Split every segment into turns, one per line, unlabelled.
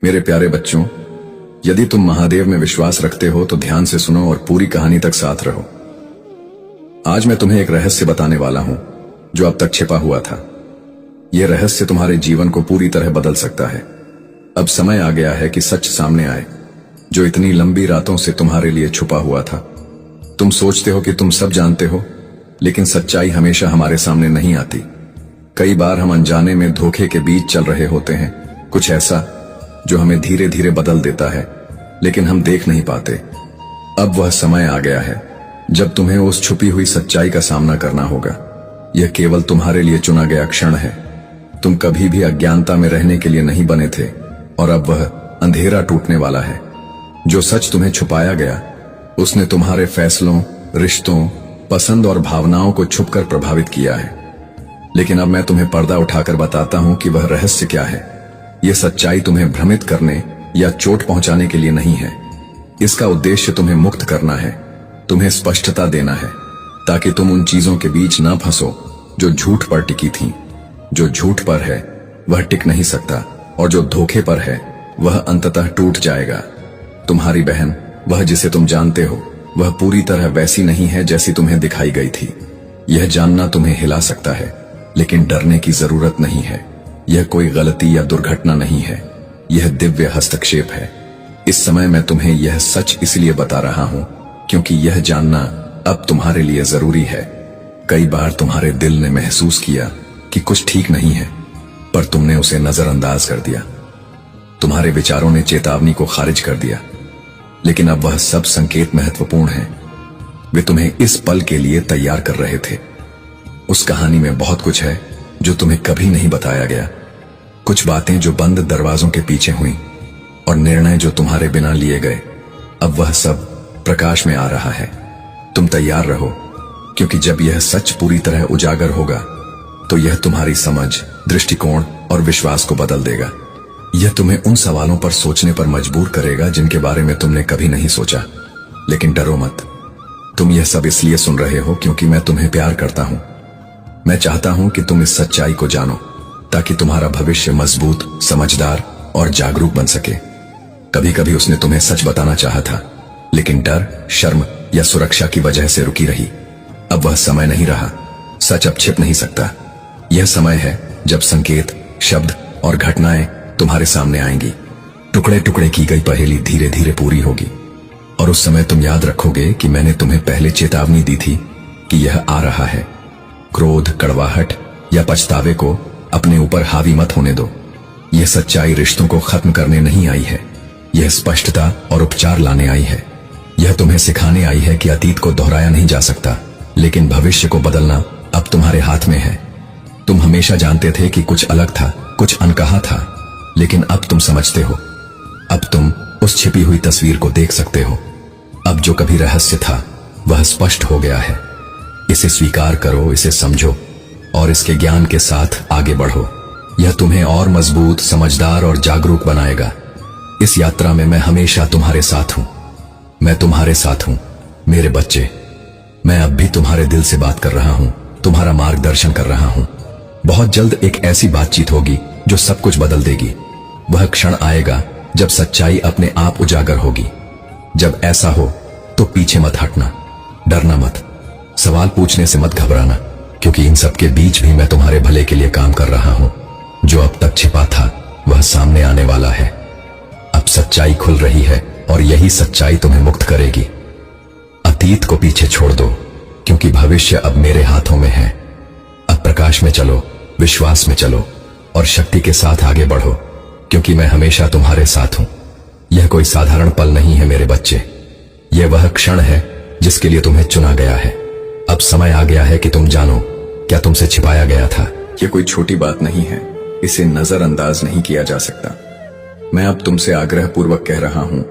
मेरे प्यारे बच्चों, यदि तुम महादेव में विश्वास रखते हो तो ध्यान से सुनो और पूरी कहानी तक साथ रहो। आज मैं तुम्हें एक रहस्य बताने वाला हूं जो अब तक छिपा हुआ था। यह रहस्य तुम्हारे जीवन को पूरी तरह बदल सकता है। अब समय आ गया है कि सच सामने आए, जो इतनी लंबी रातों से तुम्हारे लिए छुपा हुआ था। तुम सोचते हो कि तुम सब जानते हो, लेकिन सच्चाई हमेशा हमारे सामने नहीं आती। कई बार हम अनजाने में धोखे के बीच चल रहे होते हैं, कुछ ऐसा जो हमें धीरे धीरे बदल देता है, लेकिन हम देख नहीं पाते। अब वह समय आ गया है जब तुम्हें उस छुपी हुई सच्चाई का सामना करना होगा। यह केवल तुम्हारे लिए चुना गया क्षण है। तुम कभी भी अज्ञानता में रहने के लिए नहीं बने थे, और अब वह अंधेरा टूटने वाला है। जो सच तुम्हें छुपाया गया, उसने तुम्हारे फैसलों, रिश्तों, पसंद और भावनाओं को छुपकर प्रभावित किया है। लेकिन अब मैं तुम्हें पर्दा उठाकर बताता हूं कि वह रहस्य क्या है। यह सच्चाई तुम्हें भ्रमित करने या चोट पहुंचाने के लिए नहीं है। इसका उद्देश्य तुम्हें मुक्त करना है, तुम्हें स्पष्टता देना है, ताकि तुम उन चीजों के बीच ना फंसो जो झूठ पर टिकी थीं। जो झूठ पर है वह टिक नहीं सकता, और जो धोखे पर है वह अंततः टूट जाएगा। तुम्हारी बहन, वह जिसे तुम जानते हो, वह पूरी तरह वैसी नहीं है जैसी तुम्हें दिखाई गई थी। यह जानना तुम्हें हिला सकता है, लेकिन डरने की जरूरत नहीं है। यह कोई गलती या दुर्घटना नहीं है, यह दिव्य हस्तक्षेप है। इस समय मैं तुम्हें यह सच इसलिए बता रहा हूं क्योंकि यह जानना अब तुम्हारे लिए जरूरी है। कई बार तुम्हारे दिल ने महसूस किया कि कुछ ठीक नहीं है, पर तुमने उसे नजरअंदाज कर दिया। तुम्हारे विचारों ने चेतावनी को खारिज कर दिया, लेकिन अब वह सब संकेत महत्वपूर्ण हैं। वे तुम्हें इस पल के लिए तैयार कर रहे थे। उस कहानी में बहुत कुछ है जो तुम्हें कभी नहीं बताया गया। कुछ बातें जो बंद दरवाजों के पीछे हुई, और निर्णय जो तुम्हारे बिना लिए गए। अब वह सब प्रकाश में आ रहा है। तुम तैयार रहो, क्योंकि जब यह सच पूरी तरह उजागर होगा तो यह तुम्हारी समझ, दृष्टिकोण और विश्वास को बदल देगा। यह तुम्हें उन सवालों पर सोचने पर मजबूर करेगा जिनके बारे में तुमने कभी नहीं सोचा। लेकिन डरो मत, तुम यह सब इसलिए सुन रहे हो क्योंकि मैं तुम्हें प्यार करता हूं। मैं चाहता हूं कि तुम इस सच्चाई को जानो, ताकि तुम्हारा भविष्य मजबूत, समझदार और जागरूक बन सके। कभी कभी उसने तुम्हें सच बताना चाहा था, लेकिन डर, शर्म या सुरक्षा की वजह से रुकी रही। अब वह समय नहीं रहा। सच अब छिप नहीं सकता। यह समय है जब संकेत, शब्द और घटनाएं तुम्हारे सामने आएंगी। टुकड़े टुकड़े की गई पहेली धीरे धीरे पूरी होगी, और उस समय तुम याद रखोगे कि मैंने तुम्हें पहले चेतावनी दी थी कि यह आ रहा है। क्रोध, कड़वाहट या पछतावे को अपने ऊपर हावी मत होने दो। यह सच्चाई रिश्तों को खत्म करने नहीं आई है, यह स्पष्टता और उपचार लाने आई है। यह तुम्हें सिखाने आई है कि अतीत को दोहराया नहीं जा सकता, लेकिन भविष्य को बदलना अब तुम्हारे हाथ में है। तुम हमेशा जानते थे कि कुछ अलग था, कुछ अनकहा था, लेकिन अब तुम समझते हो। अब तुम उस छिपी हुई तस्वीर को देख सकते हो। अब जो कभी रहस्य था वह स्पष्ट हो गया है। इसे स्वीकार करो, इसे समझो और इसके ज्ञान के साथ आगे बढ़ो। यह तुम्हें और मजबूत, समझदार और जागरूक बनाएगा। इस यात्रा में मैं हमेशा तुम्हारे साथ हूं। मैं तुम्हारे साथ हूं मेरे बच्चे। मैं अब भी तुम्हारे दिल से बात कर रहा हूं, तुम्हारा मार्गदर्शन कर रहा हूं। बहुत जल्द एक ऐसी बातचीत होगी जो सब कुछ बदल देगी। वह क्षण आएगा जब सच्चाई अपने आप उजागर होगी। जब ऐसा हो तो पीछे मत हटना, डरना मत, सवाल पूछने से मत घबराना, क्योंकि इन सब के बीच भी मैं तुम्हारे भले के लिए काम कर रहा हूं। जो अब तक छिपा था वह सामने आने वाला है। अब सच्चाई खुल रही है, और यही सच्चाई तुम्हें मुक्त करेगी। अतीत को पीछे छोड़ दो, क्योंकि भविष्य अब मेरे हाथों में है। अब प्रकाश में चलो, विश्वास में चलो और शक्ति के साथ आगे बढ़ो, क्योंकि मैं हमेशा तुम्हारे साथ हूं। यह कोई साधारण पल नहीं है मेरे बच्चे। यह वह क्षण है जिसके लिए तुम्हें चुना गया है। अब समय आ गया है कि तुम जानो क्या तुमसे छिपाया गया था। यह कोई छोटी बात नहीं है, इसे नजरअंदाज नहीं किया जा सकता। मैं अब तुमसे आग्रह पूर्वक कह रहा हूं,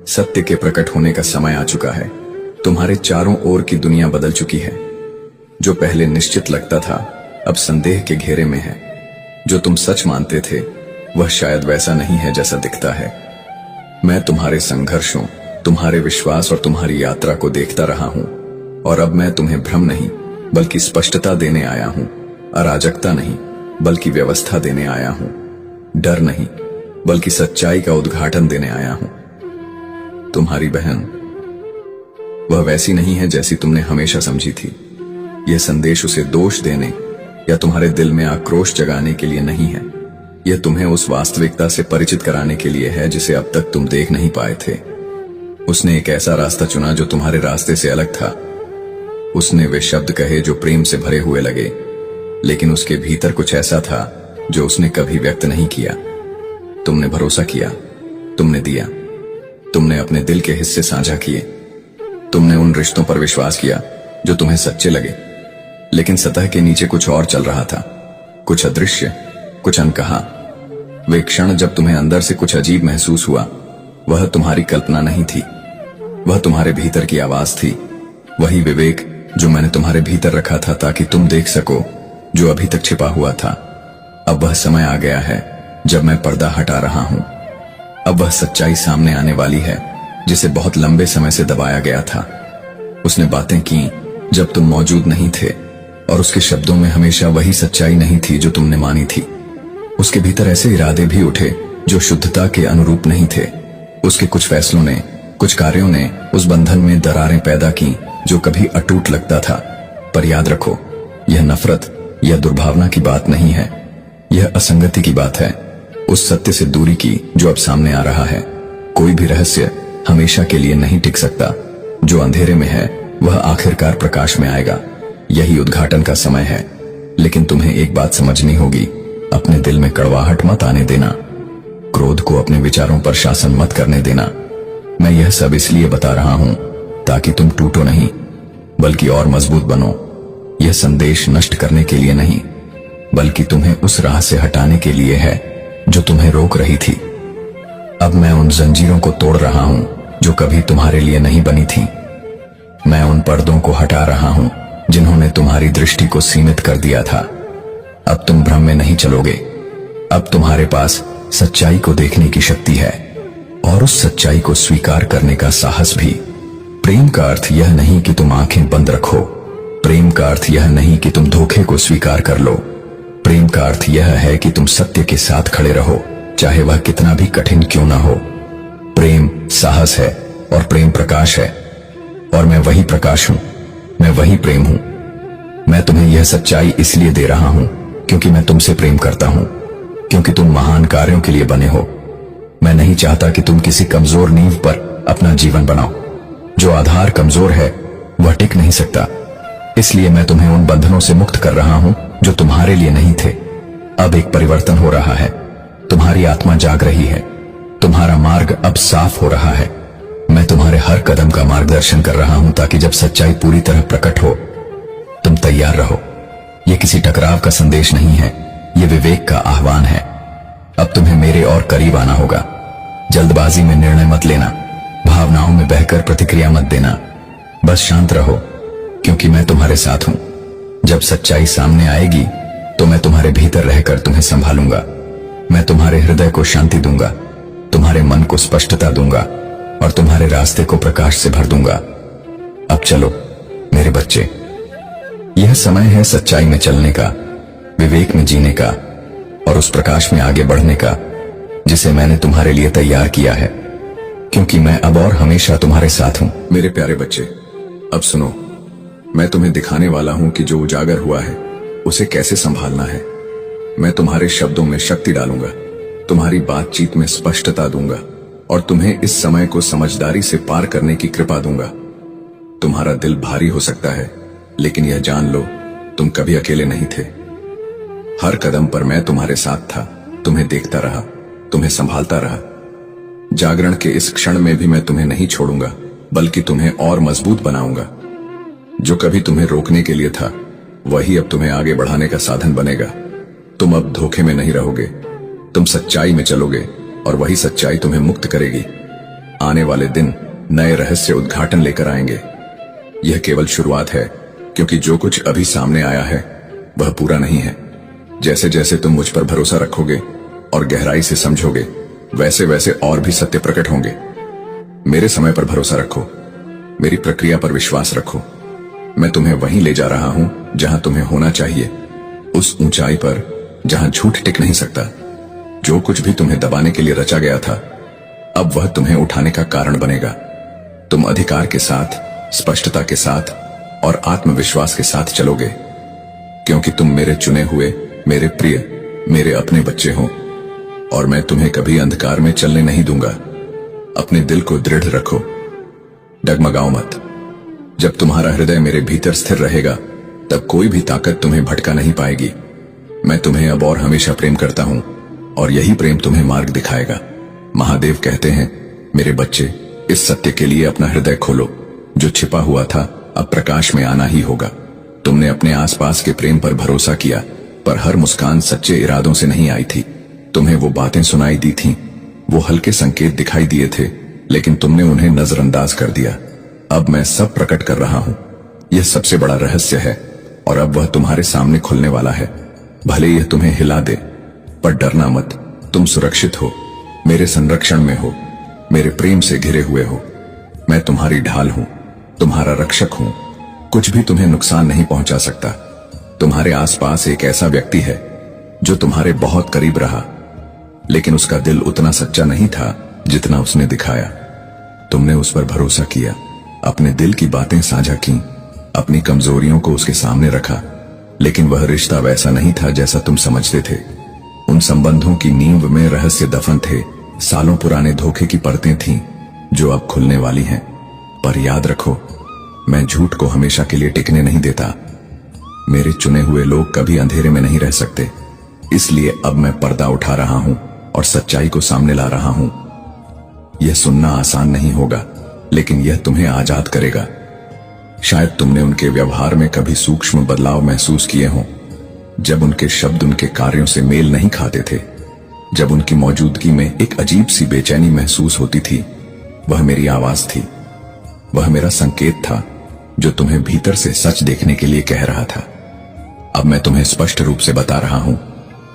सत्य के प्रकट होने का समय आ चुका है। तुम्हारे चारों ओर की दुनिया बदल चुकी है। जो पहले निश्चित लगता था अब संदेह के घेरे में है। जो तुम सच मानते थे वह शायद वैसा नहीं है जैसा दिखता है। मैं तुम्हारे संघर्षों, तुम्हारे विश्वास और तुम्हारी यात्रा को देखता रहा हूं, और अब मैं तुम्हें भ्रम नहीं बल्कि स्पष्टता देने आया हूं। अराजकता नहीं बल्कि व्यवस्था देने आया हूं। डर नहीं बल्कि सच्चाई का उद्घाटन देने आया हूं। तुम्हारी बहन वह वैसी नहीं है जैसी तुमने हमेशा समझी थी। यह संदेश उसे दोष देने या तुम्हारे दिल में आक्रोश जगाने के लिए नहीं है। यह तुम्हें उस वास्तविकता से परिचित कराने के लिए है जिसे अब तक तुम देख नहीं पाए थे। उसने एक ऐसा रास्ता चुना जो तुम्हारे रास्ते से अलग था। उसने वे शब्द कहे जो प्रेम से भरे हुए लगे, लेकिन उसके भीतर कुछ ऐसा था जो उसने कभी व्यक्त नहीं किया। तुमने भरोसा किया, तुमने दिया, तुमने अपने दिल के हिस्से साझा किए, तुमने उन रिश्तों पर विश्वास किया जो तुम्हें सच्चे लगे, लेकिन सतह के नीचे कुछ और चल रहा था, कुछ अदृश्य, कुछ अनकहा। वे क्षण जब तुम्हें अंदर से कुछ अजीब महसूस हुआ, वह तुम्हारी कल्पना नहीं थी, वह तुम्हारे भीतर की आवाज थी। वही विवेक जो मैंने तुम्हारे भीतर रखा था ताकि तुम देख सको जो अभी तक छिपा हुआ था। अब वह समय आ गया है जब मैं पर्दा हटा रहा हूं। अब वह सच्चाई सामने आने वाली है जिसे बहुत लंबे समय से दबाया गया था। उसने बातें की जब तुम मौजूद नहीं थे, और उसके शब्दों में हमेशा वही सच्चाई नहीं थी जो तुमने मानी थी। उसके भीतर ऐसे इरादे भी उठे जो शुद्धता के अनुरूप नहीं थे। उसके कुछ फैसलों ने, कुछ कार्यों ने उस बंधन में दरारें पैदा की जो कभी अटूट लगता था। पर याद रखो, यह नफरत या दुर्भावना की बात नहीं है, यह असंगति की बात है, उस सत्य से दूरी की जो अब सामने आ रहा है। कोई भी रहस्य हमेशा के लिए नहीं टिक सकता। जो अंधेरे में है वह आखिरकार प्रकाश में आएगा। यही उद्घाटन का समय है। लेकिन तुम्हें एक बात समझनी होगी, अपने दिल में कड़वाहट मत आने देना, क्रोध को अपने विचारों पर शासन मत करने देना। मैं यह सब इसलिए बता रहा हूं ताकि तुम टूटो नहीं, बल्कि और मजबूत बनो। यह संदेश नष्ट करने के लिए नहीं, बल्कि तुम्हें उस राह से हटाने के लिए है जो तुम्हें रोक रही थी। अब मैं उन जंजीरों को तोड़ रहा हूं जो कभी तुम्हारे लिए नहीं बनी थी। मैं उन पर्दों को हटा रहा हूं जिन्होंने तुम्हारी दृष्टि को सीमित कर दिया था। अब तुम भ्रम में नहीं चलोगे। अब तुम्हारे पास सच्चाई को देखने की शक्ति है, और उस सच्चाई को स्वीकार करने का साहस भी। प्रेम का अर्थ यह नहीं कि तुम आंखें बंद रखो। प्रेम का अर्थ यह नहीं कि तुम धोखे को स्वीकार कर लो। प्रेम का अर्थ यह है कि तुम सत्य के साथ खड़े रहो, चाहे वह कितना भी कठिन क्यों ना हो। प्रेम साहस है और प्रेम प्रकाश है, और मैं वही प्रकाश हूं, मैं वही प्रेम हूं। मैं तुम्हें यह सच्चाई इसलिए दे रहा हूं क्योंकि मैं तुमसे प्रेम करता हूं, क्योंकि तुम महान कार्यों के लिए बने हो। मैं नहीं चाहता कि तुम किसी कमजोर नींव पर अपना जीवन बनाओ। जो आधार कमजोर है वह टिक नहीं सकता। इसलिए मैं तुम्हें उन बंधनों से मुक्त कर रहा हूं जो तुम्हारे लिए नहीं थे। अब एक परिवर्तन हो रहा है। तुम्हारी आत्मा जाग रही है। तुम्हारा मार्ग अब साफ हो रहा है। मैं तुम्हारे हर कदम का मार्गदर्शन कर रहा हूं ताकि जब सच्चाई पूरी तरह प्रकट हो तुम तैयार रहो। यह किसी टकराव का संदेश नहीं है, यह विवेक का आह्वान है। अब तुम्हें मेरे और करीब आना होगा। जल्दबाजी में निर्णय मत लेना, भावनाओं में बहकर प्रतिक्रिया मत देना। बस शांत रहो, क्योंकि मैं तुम्हारे साथ हूं। जब सच्चाई सामने आएगी तो मैं तुम्हारे भीतर रहकर तुम्हें संभालूंगा। मैं तुम्हारे हृदय को शांति दूंगा, तुम्हारे मन को स्पष्टता दूंगा, और तुम्हारे रास्ते को प्रकाश से भर दूंगा। अब चलो मेरे बच्चे, यह समय है सच्चाई में चलने का, विवेक में जीने का, और उस प्रकाश में आगे बढ़ने का जिसे मैंने तुम्हारे लिए तैयार किया है, क्योंकि मैं अब और हमेशा तुम्हारे साथ हूं। मेरे प्यारे बच्चे, अब सुनो, मैं तुम्हें दिखाने वाला हूं कि जो उजागर हुआ है उसे कैसे संभालना है। मैं तुम्हारे शब्दों में शक्ति डालूंगा, तुम्हारी बातचीत में स्पष्टता दूंगा, और तुम्हें इस समय को समझदारी से पार करने की कृपा दूंगा। तुम्हारा दिल भारी हो सकता है, लेकिन यह जान लो तुम कभी अकेले नहीं थे। हर कदम पर मैं तुम्हारे साथ था, तुम्हें देखता रहा, तुम्हें संभालता रहा। जागरण के इस क्षण में भी मैं तुम्हें नहीं छोड़ूंगा, बल्कि तुम्हें और मजबूत बनाऊंगा। जो कभी तुम्हें रोकने के लिए था वही अब तुम्हें आगे बढ़ाने का साधन बनेगा। तुम अब धोखे में नहीं रहोगे, तुम सच्चाई में चलोगे, और वही सच्चाई तुम्हें मुक्त करेगी। आने वाले दिन नए रहस्य उद्घाटन लेकर आएंगे। यह केवल शुरुआत है, क्योंकि जो कुछ अभी सामने आया है वह पूरा नहीं है। जैसे जैसे तुम मुझ पर भरोसा रखोगे और गहराई से समझोगे, वैसे वैसे और भी सत्य प्रकट होंगे। मेरे समय पर भरोसा रखो, मेरी प्रक्रिया पर विश्वास रखो। मैं तुम्हें वहीं ले जा रहा हूं जहां तुम्हें होना चाहिए, उस ऊंचाई पर जहां झूठ टिक नहीं सकता। जो कुछ भी तुम्हें दबाने के लिए रचा गया था, अब वह तुम्हें उठाने का कारण बनेगा। तुम अधिकार के साथ, स्पष्टता के साथ और आत्मविश्वास के साथ चलोगे, क्योंकि तुम मेरे चुने हुए, मेरे प्रिय, मेरे अपने बच्चे हो, और मैं तुम्हें कभी अंधकार में चलने नहीं दूंगा। अपने दिल को दृढ़ रखो, डगमगाओ मत। जब तुम्हारा हृदय मेरे भीतर स्थिर रहेगा, तब कोई भी ताकत तुम्हें भटका नहीं पाएगी। मैं तुम्हें अब और हमेशा प्रेम करता हूं, और यही प्रेम तुम्हें मार्ग दिखाएगा। महादेव कहते हैं, मेरे बच्चे, इस सत्य के लिए अपना हृदय खोलो। जो छिपा हुआ था अब प्रकाश में आना ही होगा। तुमने अपने आसपास के प्रेम पर भरोसा किया, पर हर मुस्कान सच्चे इरादों से नहीं आई थी। तुम्हें वो बातें सुनाई दी थीं, वो हल्के संकेत दिखाई दिए थे, लेकिन तुमने उन्हें नजरअंदाज कर दिया। अब मैं सब प्रकट कर रहा हूं। यह सबसे बड़ा रहस्य है, और अब वह तुम्हारे सामने खुलने वाला है। भले यह तुम्हें हिला दे, पर डरना मत। तुम सुरक्षित हो, मेरे संरक्षण में हो, मेरे प्रेम से घिरे हुए हो। मैं तुम्हारी ढाल हूं, तुम्हारा रक्षक हूं। कुछ भी तुम्हें नुकसान नहीं पहुंचा सकता। तुम्हारे आसपास एक ऐसा व्यक्ति है जो तुम्हारे बहुत करीब रहा, लेकिन उसका दिल उतना सच्चा नहीं था जितना उसने दिखाया। तुमने उस पर भरोसा किया, अपने दिल की बातें साझा की, अपनी कमजोरियों को उसके सामने रखा, लेकिन वह रिश्ता वैसा नहीं था जैसा तुम समझते थे। उन संबंधों की नींव में रहस्य दफन थे, सालों पुराने धोखे की परतें थीं जो अब खुलने वाली हैं। पर याद रखो, मैं झूठ को हमेशा के लिए टिकने नहीं देता। मेरे चुने हुए लोग कभी अंधेरे में नहीं रह सकते। इसलिए अब मैं पर्दा उठा रहा हूं और सच्चाई को सामने ला रहा हूं। यह सुनना आसान नहीं होगा, लेकिन यह तुम्हें आजाद करेगा। शायद तुमने उनके व्यवहार में कभी सूक्ष्म बदलाव महसूस किए हों, जब उनके शब्द उनके कार्यों से मेल नहीं खाते थे, जब उनकी मौजूदगी में एक अजीब सी बेचैनी महसूस होती थी। वह मेरी आवाज थी, वह मेरा संकेत था जो तुम्हें भीतर से सच देखने के लिए कह रहा था। अब मैं तुम्हें स्पष्ट रूप से बता रहा हूं,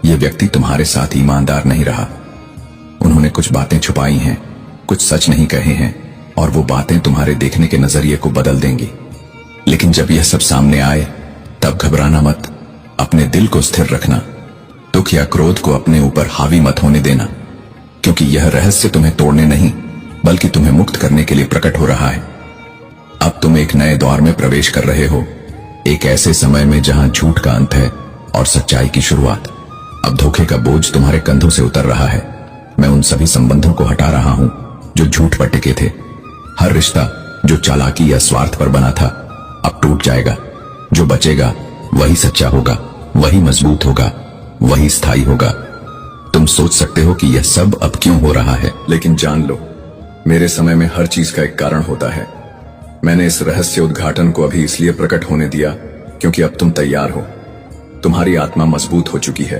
यह व्यक्ति तुम्हारे साथ ईमानदार नहीं रहा। उन्होंने कुछ बातें छुपाई हैं, कुछ सच नहीं कहे हैं, और वो बातें तुम्हारे देखने के नजरिए को बदल देंगी। लेकिन जब यह सब सामने आए, तब घबराना मत। अपने दिल को स्थिर रखना, दुख या क्रोध को अपने ऊपर हावी मत होने देना, क्योंकि यह रहस्य तुम्हें तोड़ने नहीं, बल्कि तुम्हें मुक्त करने के लिए प्रकट हो रहा है। अब तुम एक नए दौर में प्रवेश कर रहे हो, एक ऐसे समय में जहां झूठ का अंत है और सच्चाई की शुरुआत। अब धोखे का बोझ तुम्हारे कंधों से उतर रहा है। मैं उन सभी संबंधों को हटा रहा हूं जो झूठ पर टिके थे। हर रिश्ता जो चालाकी या स्वार्थ पर बना था, अब टूट जाएगा। जो बचेगा वही सच्चा होगा, वही मजबूत होगा, वही स्थायी होगा। तुम सोच सकते हो कि यह सब अब क्यों हो रहा है, लेकिन जान लो, मेरे समय में हर चीज का एक कारण होता है। मैंने इस रहस्य उद्घाटन को अभी इसलिए प्रकट होने दिया क्योंकि अब तुम तैयार हो। तुम्हारी आत्मा मजबूत हो चुकी है,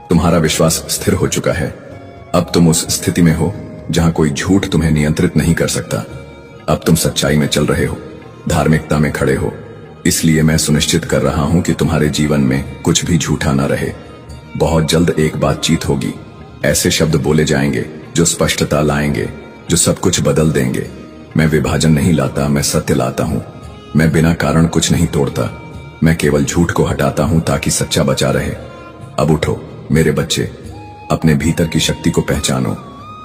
तुम्हारा विश्वास स्थिर हो चुका है। अब तुम उस स्थिति में हो जहां कोई झूठ तुम्हें नियंत्रित नहीं कर सकता। अब तुम सच्चाई में चल रहे हो, धार्मिकता में खड़े हो। इसलिए मैं सुनिश्चित कर रहा हूं कि तुम्हारे जीवन में कुछ भी झूठा ना रहे। बहुत जल्द एक बातचीत होगी, ऐसे शब्द बोले जाएंगे जो स्पष्टता लाएंगे, जो सब कुछ बदल देंगे। मैं विभाजन नहीं लाता, मैं सत्य लाता हूं। मैं बिना कारण कुछ नहीं तोड़ता, मैं केवल झूठ को हटाता हूं ताकि सच्चा बचा रहे। अब उठो मेरे बच्चे, अपने भीतर की शक्ति को पहचानो।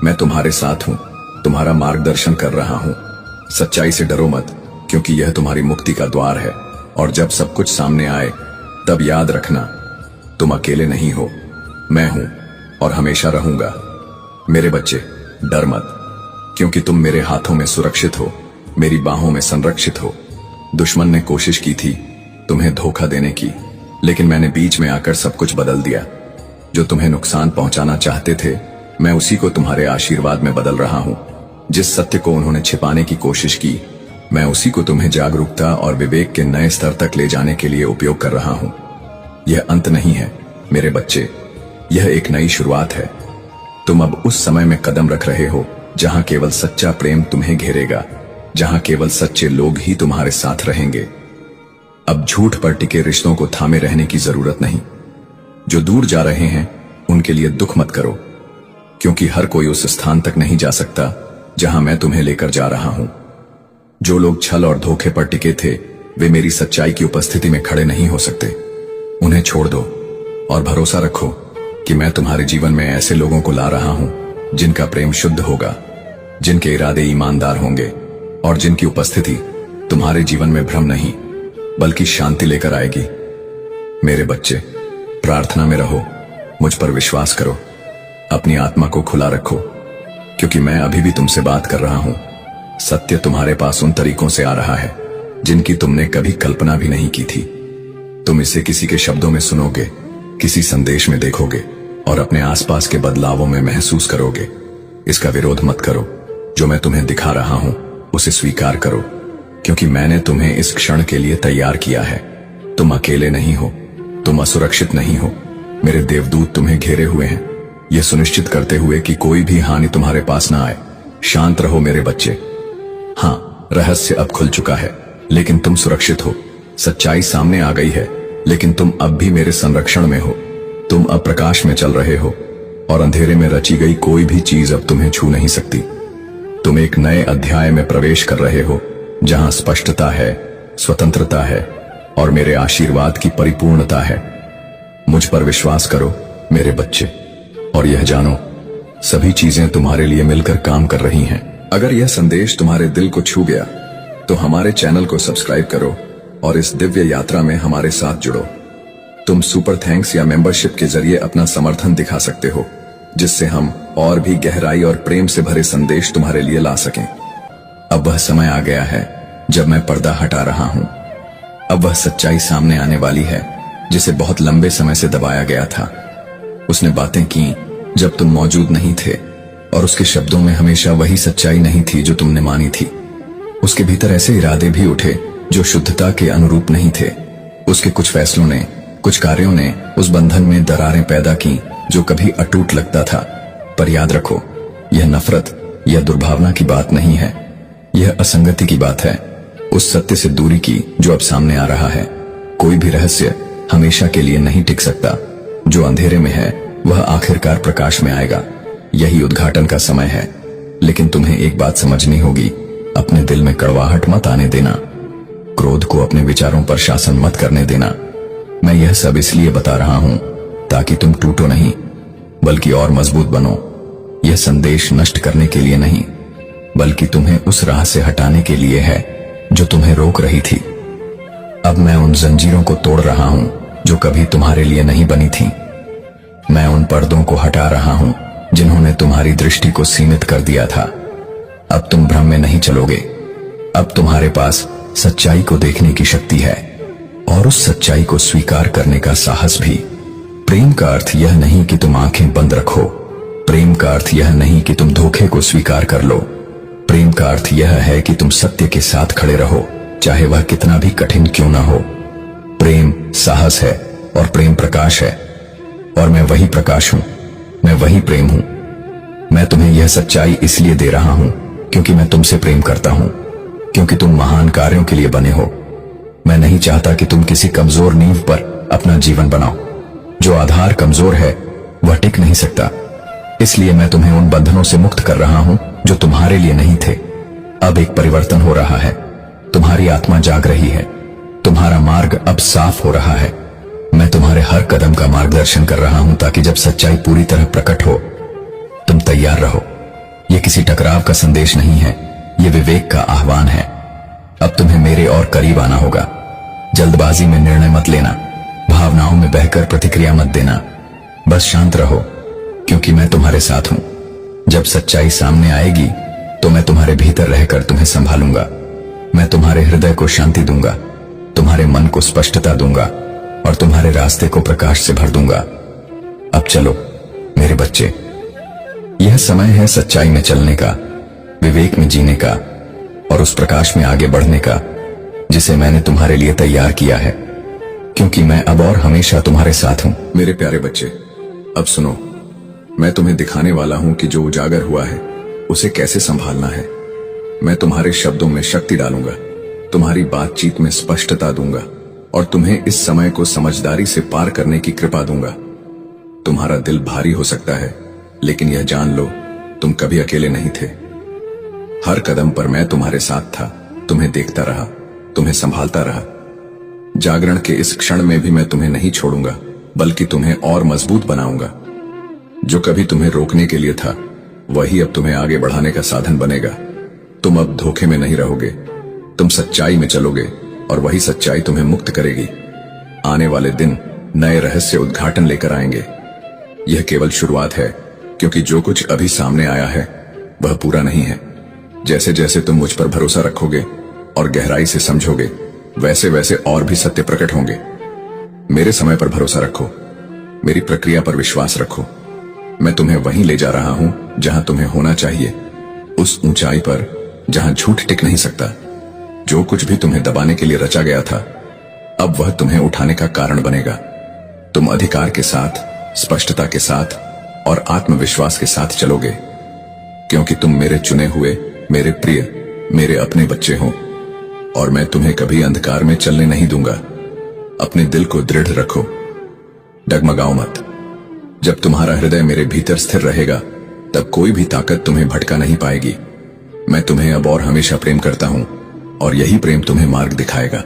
मैं तुम्हारे साथ हूं, तुम्हारा मार्गदर्शन कर रहा हूं। सच्चाई से डरो मत, क्योंकि यह तुम्हारी मुक्ति का द्वार है। और जब सब कुछ सामने आए, तब याद रखना, तुम अकेले नहीं हो, मैं हूं और हमेशा रहूंगा। मेरे बच्चे, डर मत, क्योंकि तुम मेरे हाथों में सुरक्षित हो, मेरी बाहों में संरक्षित हो। दुश्मन ने कोशिश की थी तुम्हें धोखा देने की, लेकिन मैंने बीच में आकर सब कुछ बदल दिया। जो तुम्हें नुकसान पहुंचाना चाहते थे, मैं उसी को तुम्हारे आशीर्वाद में बदल रहा हूं। जिस सत्य को उन्होंने छिपाने की कोशिश की, मैं उसी को तुम्हें जागरूकता और विवेक के नए स्तर तक ले जाने के लिए उपयोग कर रहा हूं। यह अंत नहीं है मेरे बच्चे, यह एक नई शुरुआत है। तुम अब उस समय में कदम रख रहे हो जहां केवल सच्चा प्रेम तुम्हें घेरेगा, जहां केवल सच्चे लोग ही तुम्हारे साथ रहेंगे। अब झूठ पर टिके रिश्तों को थामे रहने की जरूरत नहीं। जो दूर जा रहे हैं उनके लिए दुख मत करो, क्योंकि हर कोई उस स्थान तक नहीं जा सकता जहां मैं तुम्हें लेकर जा रहा हूं। जो लोग छल और धोखे पर टिके थे, वे मेरी सच्चाई की उपस्थिति में खड़े नहीं हो सकते। उन्हें छोड़ दो और भरोसा रखो, कि मैं तुम्हारे जीवन में ऐसे लोगों को ला रहा हूं जिनका प्रेम शुद्ध होगा, जिनके इरादे ईमानदार होंगे और जिनकी उपस्थिति तुम्हारे जीवन में भ्रम नहीं बल्कि शांति लेकर आएगी। मेरे बच्चे, प्रार्थना में रहो, मुझ पर विश्वास करो, अपनी आत्मा को खुला रखो, क्योंकि मैं अभी भी तुमसे बात कर रहा हूं। सत्य तुम्हारे पास उन तरीकों से आ रहा है जिनकी तुमने कभी कल्पना भी नहीं की थी। तुम इसे किसी के शब्दों में सुनोगे, किसी संदेश में देखोगे और अपने आसपास के बदलावों में महसूस करोगे। इसका विरोध मत करो। जो मैं तुम्हें दिखा रहा हूं उसे स्वीकार करो, क्योंकि मैंने तुम्हें इस क्षण के लिए तैयार किया है। तुम अकेले नहीं हो, तुम असुरक्षित नहीं हो। मेरे देवदूत तुम्हें घेरे हुए हैं, यह सुनिश्चित करते हुए कि कोई भी हानि तुम्हारे पास ना आए। शांत रहो मेरे बच्चे। हाँ, रहस्य अब खुल चुका है, लेकिन तुम सुरक्षित हो। सच्चाई सामने आ गई है, लेकिन तुम अब भी मेरे संरक्षण में हो। तुम अब प्रकाश में चल रहे हो और अंधेरे में रची गई कोई भी चीज अब तुम्हें छू नहीं सकती। तुम एक नए अध्याय में प्रवेश कर रहे हो, जहां स्पष्टता है, स्वतंत्रता है और मेरे आशीर्वाद की परिपूर्णता है। मुझ पर विश्वास करो मेरे बच्चे, और यह जानो सभी चीजें तुम्हारे लिए मिलकर काम कर रही हैं। अगर यह संदेश तुम्हारे दिल को छू गया तो हमारे चैनल को सब्सक्राइब करो और इस दिव्य यात्रा में हमारे साथ जुड़ो। तुम सुपर थैंक्स या मेंबरशिप के जरिए अपना समर्थन दिखा सकते हो, जिससे हम और भी गहराई और प्रेम से भरे संदेश तुम्हारे लिए ला सकें। अब वह समय आ गया है जब मैं पर्दा हटा रहा हूं। अब वह सच्चाई सामने आने वाली है जिसे बहुत लंबे समय से दबाया गया था। उसने बातें की जब तुम मौजूद नहीं थे, और उसके शब्दों में हमेशा वही सच्चाई नहीं थी जो तुमने मानी थी। उसके भीतर ऐसे इरादे भी उठे जो शुद्धता के अनुरूप नहीं थे। उसके कुछ फैसलों ने, कुछ कार्यों ने उस बंधन में दरारें पैदा की जो कभी अटूट लगता था। पर याद रखो, यह नफरत या दुर्भावना की बात नहीं है, यह असंगति की बात है, उस सत्य से दूरी की जो अब सामने आ रहा है। कोई भी रहस्य हमेशा के लिए नहीं टिक सकता। जो अंधेरे में है वह आखिरकार प्रकाश में आएगा। यही उद्घाटन का समय है। लेकिन तुम्हें एक बात समझनी होगी, अपने दिल में कड़वाहट मत आने देना, क्रोध को अपने विचारों पर शासन मत करने देना। मैं यह सब इसलिए बता रहा हूं ताकि तुम टूटो नहीं, बल्कि और मजबूत बनो। यह संदेश नष्ट करने के लिए नहीं, बल्कि तुम्हें उस राह से हटाने के लिए है जो तुम्हें रोक रही थी। अब मैं उन जंजीरों को तोड़ रहा हूं जो कभी तुम्हारे लिए नहीं बनी थी। मैं उन पर्दों को हटा रहा हूं जिन्होंने तुम्हारी दृष्टि को सीमित कर दिया था। अब तुम भ्रम में नहीं चलोगे। अब तुम्हारे पास सच्चाई को देखने की शक्ति है और उस सच्चाई को स्वीकार करने का साहस भी। प्रेम का अर्थ यह नहीं कि तुम आंखें बंद रखो। प्रेम का अर्थ यह नहीं कि तुम धोखे को स्वीकार कर लो। प्रेम का अर्थ यह है कि तुम सत्य के साथ खड़े रहो, चाहे वह कितना भी कठिन क्यों ना हो। प्रेम साहस है और प्रेम प्रकाश है, और मैं वही प्रकाश हूं, मैं वही प्रेम हूं। मैं तुम्हें यह सच्चाई इसलिए दे रहा हूं क्योंकि मैं तुमसे प्रेम करता हूं, क्योंकि तुम महान कार्यों के लिए बने हो। मैं नहीं चाहता कि तुम किसी कमजोर नींव पर अपना जीवन बनाओ। जो आधार कमजोर है वह टिक नहीं सकता। इसलिए मैं तुम्हें उन बंधनों से मुक्त कर रहा हूं जो तुम्हारे लिए नहीं थे। अब एक परिवर्तन हो रहा है। तुम्हारी आत्मा जाग रही है। तुम्हारा मार्ग अब साफ हो रहा है। मैं तुम्हारे हर कदम का मार्गदर्शन कर रहा हूं ताकि जब सच्चाई पूरी तरह प्रकट हो तुम तैयार रहो। यह किसी टकराव का संदेश नहीं है, यह विवेक का आह्वान है। अब तुम्हें मेरे और करीब आना होगा। जल्दबाजी में निर्णय मत लेना, भावनाओं में बहकर प्रतिक्रिया मत देना। बस शांत रहो, क्योंकि मैं तुम्हारे साथ हूं। जब सच्चाई सामने आएगी तो मैं तुम्हारे भीतर रहकर तुम्हें संभालूंगा। मैं तुम्हारे हृदय को शांति दूंगा, तुम्हारे मन को स्पष्टता दूंगा और तुम्हारे रास्ते को प्रकाश से भर दूंगा। अब चलो मेरे बच्चे, यह समय है सच्चाई में चलने का, विवेक में जीने का और उस प्रकाश में आगे बढ़ने का जिसे मैंने तुम्हारे लिए तैयार किया है, क्योंकि मैं अब और हमेशा तुम्हारे साथ हूं। मेरे प्यारे बच्चे, अब सुनो, मैं तुम्हें दिखाने वाला हूं कि जो उजागर हुआ है उसे कैसे संभालना है। मैं तुम्हारे शब्दों में शक्ति डालूंगा, तुम्हारी बातचीत में स्पष्टता दूंगा और तुम्हें इस समय को समझदारी से पार करने की कृपा दूंगा। तुम्हारा दिल भारी हो सकता है, लेकिन यह जान लो तुम कभी अकेले नहीं थे। हर कदम पर मैं तुम्हारे साथ था, तुम्हें देखता रहा, तुम्हें संभालता रहा। जागरण के इस क्षण में भी मैं तुम्हें नहीं छोड़ूंगा, बल्कि तुम्हें और मजबूत बनाऊंगा। जो कभी तुम्हें रोकने के लिए था वही अब तुम्हें आगे बढ़ाने का साधन बनेगा। तुम अब धोखे में नहीं रहोगे, तुम सच्चाई में चलोगे और वही सच्चाई तुम्हें मुक्त करेगी। आने वाले दिन नए रहस्य उद्घाटन लेकर आएंगे। यह केवल शुरुआत है, क्योंकि जो कुछ अभी सामने आया है वह पूरा नहीं है। जैसे जैसे तुम मुझ पर भरोसा रखोगे और गहराई से समझोगे, वैसे वैसे और भी सत्य प्रकट होंगे। मेरे समय पर भरोसा रखो, मेरी प्रक्रिया पर विश्वास रखो। मैं तुम्हें वहीं ले जा रहा हूं जहां तुम्हें होना चाहिए, उस ऊंचाई पर जहां झूठ टिक नहीं सकता। जो कुछ भी तुम्हें दबाने के लिए रचा गया था, अब वह तुम्हें उठाने का कारण बनेगा। तुम अधिकार के साथ, स्पष्टता के साथ और आत्मविश्वास के साथ चलोगे, क्योंकि तुम मेरे चुने हुए, मेरे प्रिय, मेरे अपने बच्चे हो और मैं तुम्हें कभी अंधकार में चलने नहीं दूंगा। अपने दिल को दृढ़ रखो, डगमगाओ मत। जब तुम्हारा हृदय मेरे भीतर स्थिर रहेगा, तब कोई भी ताकत तुम्हें भटका नहीं पाएगी। मैं तुम्हें अब और हमेशा प्रेम करता हूं और यही प्रेम तुम्हें मार्ग दिखाएगा।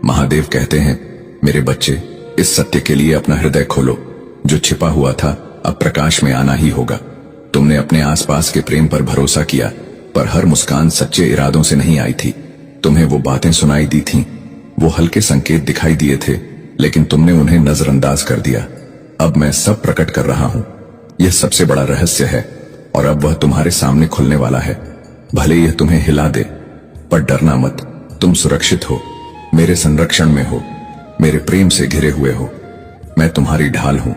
महादेव कहते हैं, मेरे बच्चे, इस सत्य के लिए अपना हृदय खोलो। जो छिपा हुआ था अब प्रकाश में आना ही होगा। तुमने अपने आसपास के प्रेम पर भरोसा किया, पर हर मुस्कान सच्चे इरादों से नहीं आई थी। तुम्हें वो बातें सुनाई दी थीं, वो हल्के संकेत दिखाई दिए थे, लेकिन तुमने उन्हें नजरअंदाज कर दिया। अब मैं सब प्रकट कर रहा हूं। यह सबसे बड़ा रहस्य है और अब वह तुम्हारे सामने खुलने वाला है। भले यह तुम्हें हिला दे, पर डरना मत। तुम सुरक्षित हो, मेरे संरक्षण में हो, मेरे प्रेम से घिरे हुए हो। मैं तुम्हारी ढाल हूं,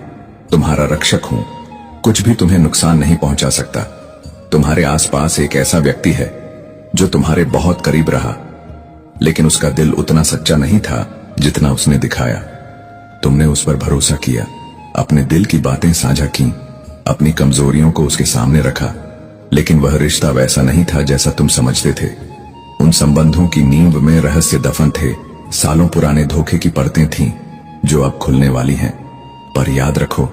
तुम्हारा रक्षक हूं। कुछ भी तुम्हें नुकसान नहीं पहुंचा सकता। तुम्हारे आसपास एक ऐसा व्यक्ति है जो तुम्हारे बहुत करीब रहा, लेकिन उसका दिल उतना सच्चा नहीं था जितना उसने दिखाया। तुमने उस पर भरोसा किया, अपने दिल की बातें साझा की, अपनी कमजोरियों को उसके सामने रखा, लेकिन वह रिश्ता वैसा नहीं था जैसा तुम समझते थे। उन संबंधों की नींव में रहस्य दफन थे, सालों पुराने धोखे की परतें थीं जो अब खुलने वाली हैं। पर याद रखो,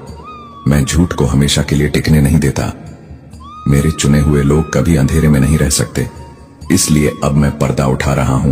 मैं झूठ को हमेशा के लिए टिकने नहीं देता। मेरे चुने हुए लोग कभी अंधेरे में नहीं रह सकते, इसलिए अब मैं पर्दा उठा रहा हूं।